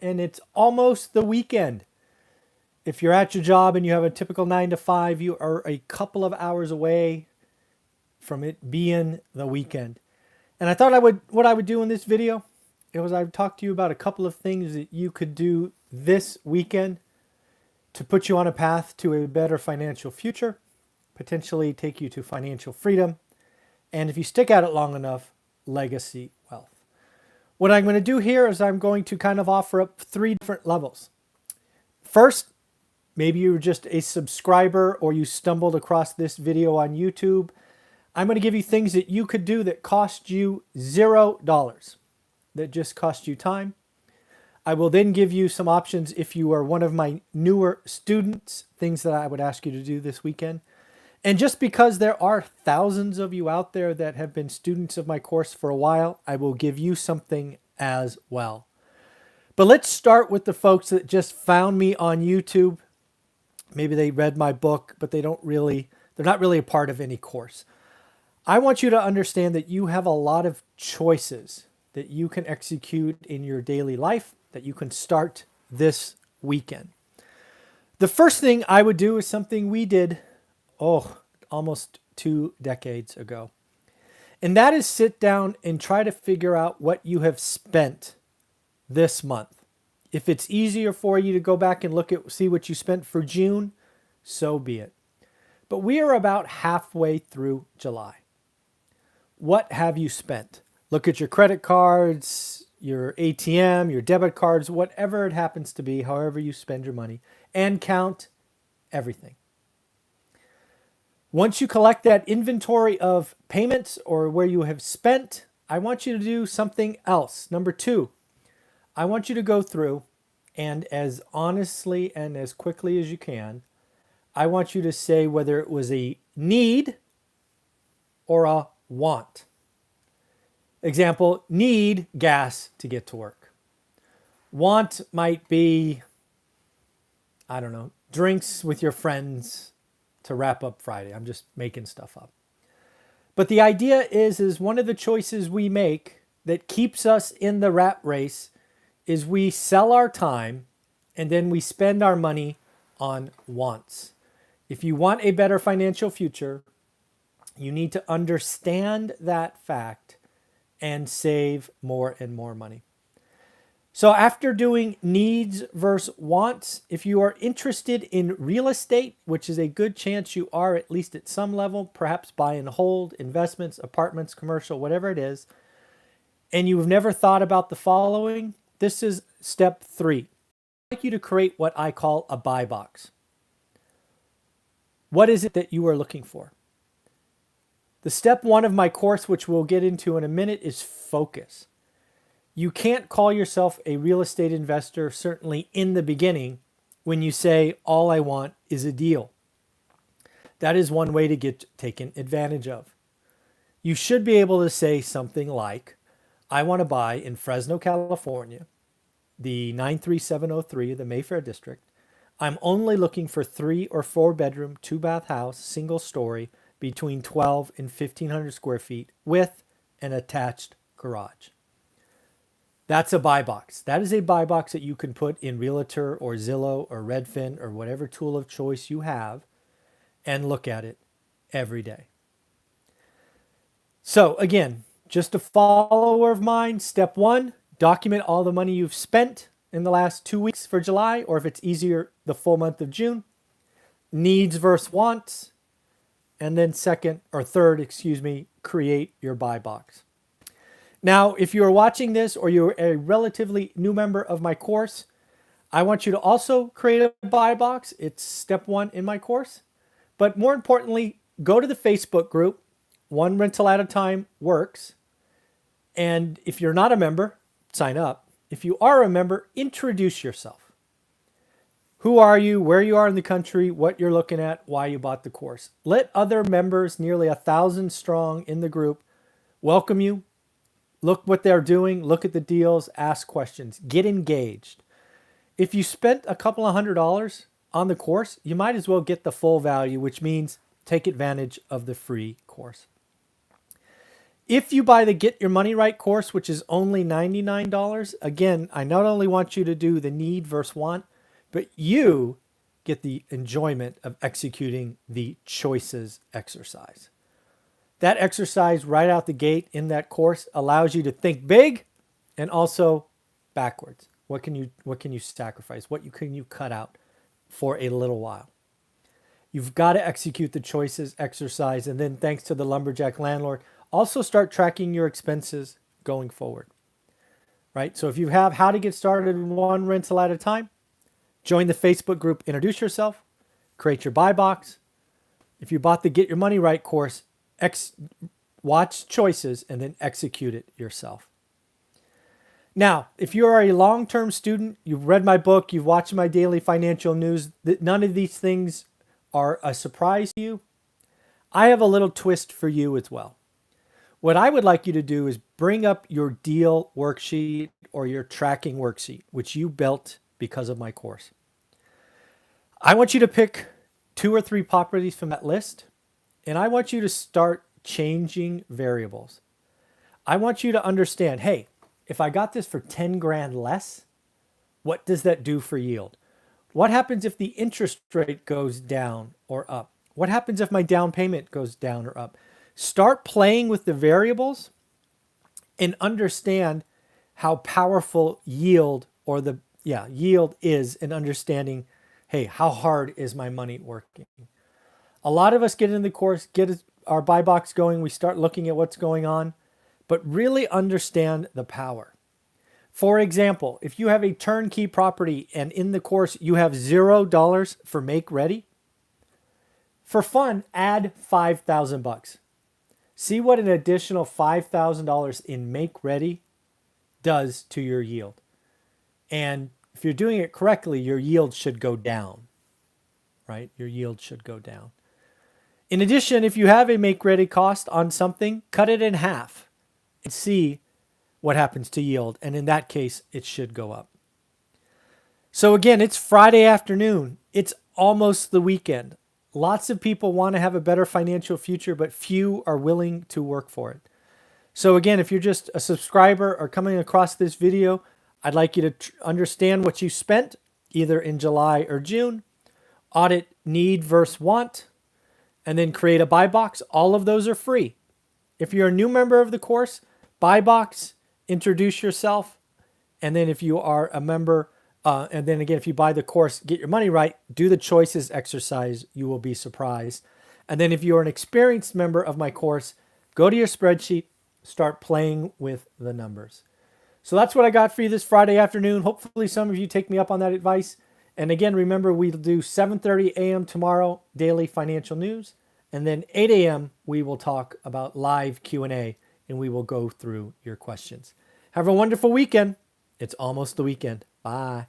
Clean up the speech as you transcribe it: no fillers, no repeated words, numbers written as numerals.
and it's almost the weekend. If you're at your job and you have a typical 9 to 5, you are a couple of hours away from it being the weekend. And I thought what I would do in this video is I would talk to you about a couple of things that you could do this weekend to put you on a path to a better financial future, potentially take you to financial freedom, and if you stick at it long enough, legacy wealth. What I'm going to do here is I'm going to kind of offer up 3 different levels. First, maybe you're just a subscriber or you stumbled across this video on YouTube. I'm going to give you things that you could do that cost you $0, that just cost you time. I will then give you some options if you are one of my newer students, things that I would ask you to do this weekend. And just because there are thousands of you out there that have been students of my course for a while, I will give you something as well. But let's start with the folks that just found me on YouTube. Maybe they read my book, but they're not really a part of any course. I want you to understand that you have a lot of choices that you can execute in your daily life that you can start this weekend. The first thing I would do is something we did, almost 2 decades ago. And that is sit down and try to figure out what you have spent this month. If it's easier for you to go back and see what you spent for June, so be it. But we are about halfway through July. What have you spent? Look at your credit cards, your ATM, your debit cards, whatever it happens to be, however you spend your money, and count everything. Once you collect that inventory of payments or where you have spent, I want you to do something else. Number 2, I want you to go through and as honestly and as quickly as you can, I want you to say whether it was a need or a want. Example, need gas to get to work. Want might be, drinks with your friends to wrap up Friday. I'm just making stuff up. But the idea is one of the choices we make that keeps us in the rat race is we sell our time and then we spend our money on wants. If you want a better financial future, you need to understand that fact and save more and more money. So after doing needs versus wants, if you are interested in real estate, which is a good chance you are at least at some level, perhaps buy and hold, investments, apartments, commercial, whatever it is, and you've never thought about the following, this is step 3. I'd like you to create what I call a buy box. What is it that you are looking for? The step 1 of my course, which we'll get into in a minute, is focus. You can't call yourself a real estate investor, certainly in the beginning, when you say, all I want is a deal. That is one way to get taken advantage of. You should be able to say something like, I want to buy in Fresno, California, the 93703, the Mayfair district. I'm only looking for 3 or 4 bedroom, 2-bath house, single story, between 12 and 1,500 square feet with an attached garage. That's a buy box. That is a buy box that you can put in Realtor or Zillow or Redfin or whatever tool of choice you have and look at it every day. So again, just a follower of mine, step 1, document all the money you've spent in the last 2 weeks for July, or if it's easier, the full month of June. Needs versus wants. And then third, create your buy box. Now, if you're watching this or you're a relatively new member of my course, I want you to also create a buy box. It's step 1 in my course. But more importantly, go to the Facebook group, One Rental at a Time Works. And if you're not a member, sign up. If you are a member, introduce yourself. Who are you, where you are in the country, what you're looking at, why you bought the course. Let other members, nearly 1,000 strong in the group, welcome you. Look what they're doing, look at the deals, ask questions, get engaged. If you spent a couple of $100 on the course, you might as well get the full value, which means take advantage of the free course. If you buy the Get Your Money Right course, which is only $99, again, I not only want you to do the need versus want, but you get the enjoyment of executing the choices exercise. That exercise right out the gate in that course allows you to think big and also backwards. What can you sacrifice? Can you cut out for a little while? You've got to execute the choices exercise, and then thanks to the lumberjack landlord, also start tracking your expenses going forward. Right? So if you have how to get started in one rental at a time, join the Facebook group, introduce yourself, create your buy box. If you bought the Get Your Money Right course, watch choices and then execute it yourself. Now, if you are a long-term student, you've read my book, you've watched my daily financial news, none of these things are a surprise to you, I have a little twist for you as well. What I would like you to do is bring up your deal worksheet or your tracking worksheet, which you built because of my course. I want you to pick 2 or 3 properties from that list, and I want you to start changing variables. I want you to understand, hey, if I got this for 10 grand less, what does that do for yield? What happens if the interest rate goes down or up? What happens if my down payment goes down or up? Start playing with the variables and understand how powerful yield is in understanding, hey, how hard is my money working? A lot of us get in the course, get our buy box going, we start looking at what's going on, but really understand the power. For example, if you have a turnkey property and in the course you have $0 for make ready, for fun, add $5,000. See what an additional $5,000 in make ready does to your yield. And if you're doing it correctly, your yield should go down, right? Your yield should go down. In addition, if you have a make ready cost on something, cut it in half and see what happens to yield. And in that case, it should go up. So again, it's Friday afternoon. It's almost the weekend. Lots of people want to have a better financial future, but few are willing to work for it. So again, if you're just a subscriber or coming across this video, I'd like you to understand what you spent either in July or June, audit need versus want, and then create a buy box. All of those are free. If you're a new member of the course, buy box, introduce yourself, and then if you are a member, and then again, if you buy the course, Get Your Money Right, do the choices exercise, you will be surprised. And then if you're an experienced member of my course, go to your spreadsheet, start playing with the numbers. So that's what I got for you this Friday afternoon. Hopefully some of you take me up on that advice. And again, remember, we'll do 7:30 a.m. tomorrow, daily financial news. And then 8 a.m., we will talk about live Q&A, and we will go through your questions. Have a wonderful weekend. It's almost the weekend. Bye.